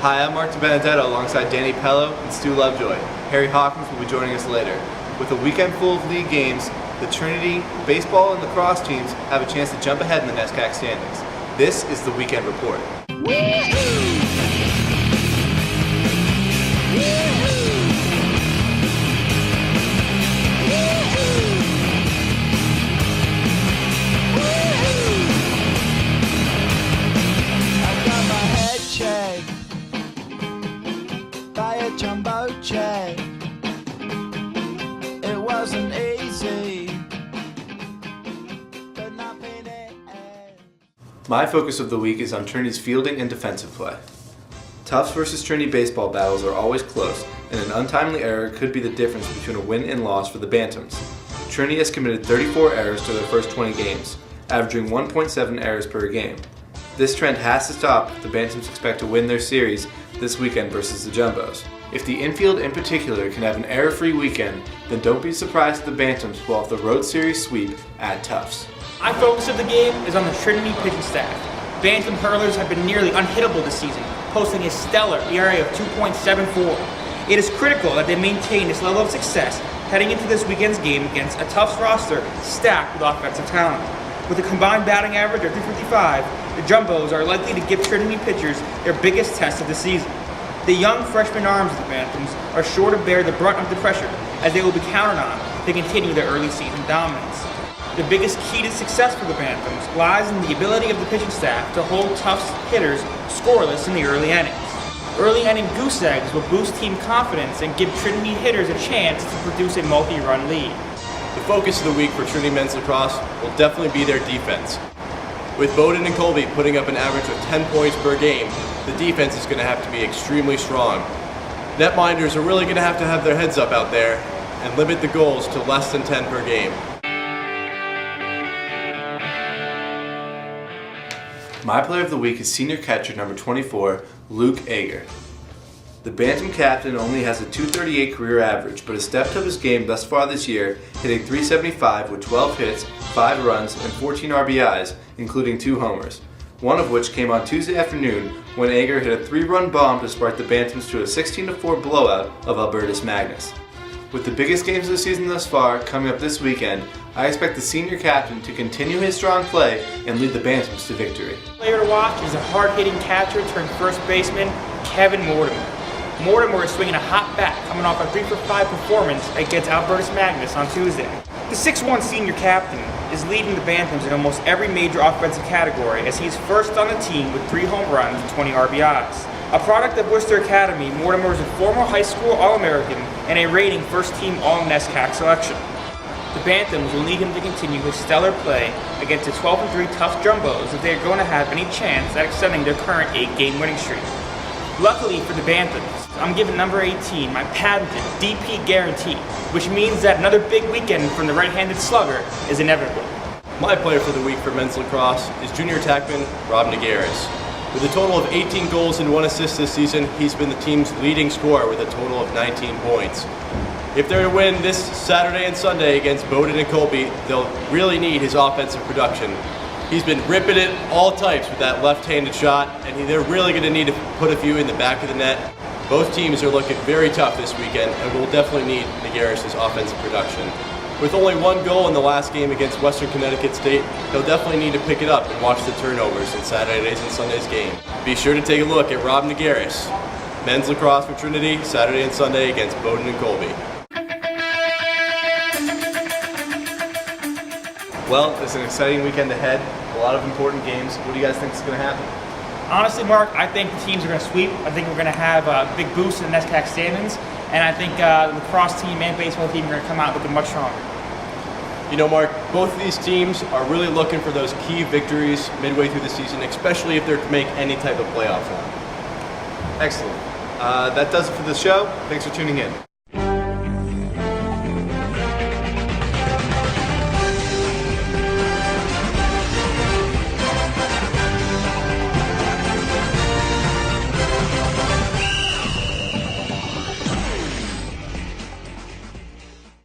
Hi, I'm Marc DiBenedetto alongside Danny Pelo and Stuart Lovejoy. Harry Hawkins will be joining us later. With a weekend full of league games, the Trinity baseball and lacrosse teams have a chance to jump ahead in the NESCAC standings. This is the Weekend Report. By a jumbo jet. It wasn't easy, but nothing it. My focus of the week is on Trinity's fielding and defensive play. Tufts versus Trinity baseball battles are always close, and an untimely error could be the difference between a win and loss for the Bantams. Trinity has committed 34 errors to their first 20 games, averaging 1.7 errors per game. This trend has to stop if the Bantams expect to win their series this weekend versus the Jumbos. If the infield in particular can have an error-free weekend, then don't be surprised if the Bantams pull off the road series sweep at Tufts. My focus of the game is on the Trinity pitching staff. Bantam hurlers have been nearly unhittable this season, posting a stellar ERA of 2.74. It is critical that they maintain this level of success heading into this weekend's game against a Tufts roster stacked with offensive talent. With a combined batting average of 355, the Jumbos are likely to give Trinity pitchers their biggest test of the season. The young freshman arms of the Bantams are sure to bear the brunt of the pressure, as they will be counted on to continue their early season dominance. The biggest key to success for the Bantams lies in the ability of the pitching staff to hold Tufts hitters scoreless in the early innings. Early inning goose eggs will boost team confidence and give Trinity hitters a chance to produce a multi-run lead. The focus of the week for Trinity men's lacrosse will definitely be their defense. With Bowden and Colby putting up an average of 10 points per game, the defense is going to have to be extremely strong. Netminders are really going to have their heads up out there and limit the goals to less than 10 per game. My player of the week is senior catcher number 24, Luke Ager. The Bantam captain only has a .238 career average, but has stepped up his game thus far this year, hitting .375 with 12 hits, 5 runs, and 14 RBIs, including 2 homers, one of which came on Tuesday afternoon when Ager hit a 3-run bomb to spark the Bantams to a 16-4 blowout of Albertus Magnus. With the biggest games of the season thus far coming up this weekend, I expect the senior captain to continue his strong play and lead the Bantams to victory. Player to watch is a hard-hitting catcher turned first baseman, Kevin Mortimer. Mortimer is swinging a hot bat coming off a 3-for-5 performance against Albertus Magnus on Tuesday. The 6'1" senior captain is leading the Bantams in almost every major offensive category as he's first on the team with 3 home runs and 20 RBIs. A product of Worcester Academy, Mortimer is a former high school All-American and a rating first-team All-NESCAC selection. The Bantams will need him to continue his stellar play against the 12-3 Tufts Jumbos if they are going to have any chance at extending their current 8-game winning streak. Luckily for the Bantams, I'm giving number 18 my patented DP guarantee, which means that another big weekend from the right-handed slugger is inevitable. My player for the week for men's lacrosse is junior attackman Rob Nagaris. With a total of 18 goals and 1 assist this season, he's been the team's leading scorer with a total of 19 points. If they're to win this Saturday and Sunday against Bowden and Colby, they'll really need his offensive production. He's been ripping it all types with that left-handed shot, and they're really going to need to put a few in the back of the net. Both teams are looking very tough this weekend, and will definitely need Nagaris' offensive production. With only 1 goal in the last game against Western Connecticut State, he'll definitely need to pick it up and watch the turnovers in Saturday's and Sunday's game. Be sure to take a look at Rob Nagaris. Men's lacrosse for Trinity, Saturday and Sunday against Bowden and Colby. Well, it's an exciting weekend ahead, a lot of important games. What do you guys think is going to happen? Honestly, Mark, I think the teams are going to sweep. I think we're going to have a big boost in the NESCAC standings, and I think the lacrosse team and baseball team are going to come out looking much stronger. You know, Mark, both of these teams are really looking for those key victories midway through the season, especially if they're to make any type of playoff run. Excellent. That does it for the show. Thanks for tuning in.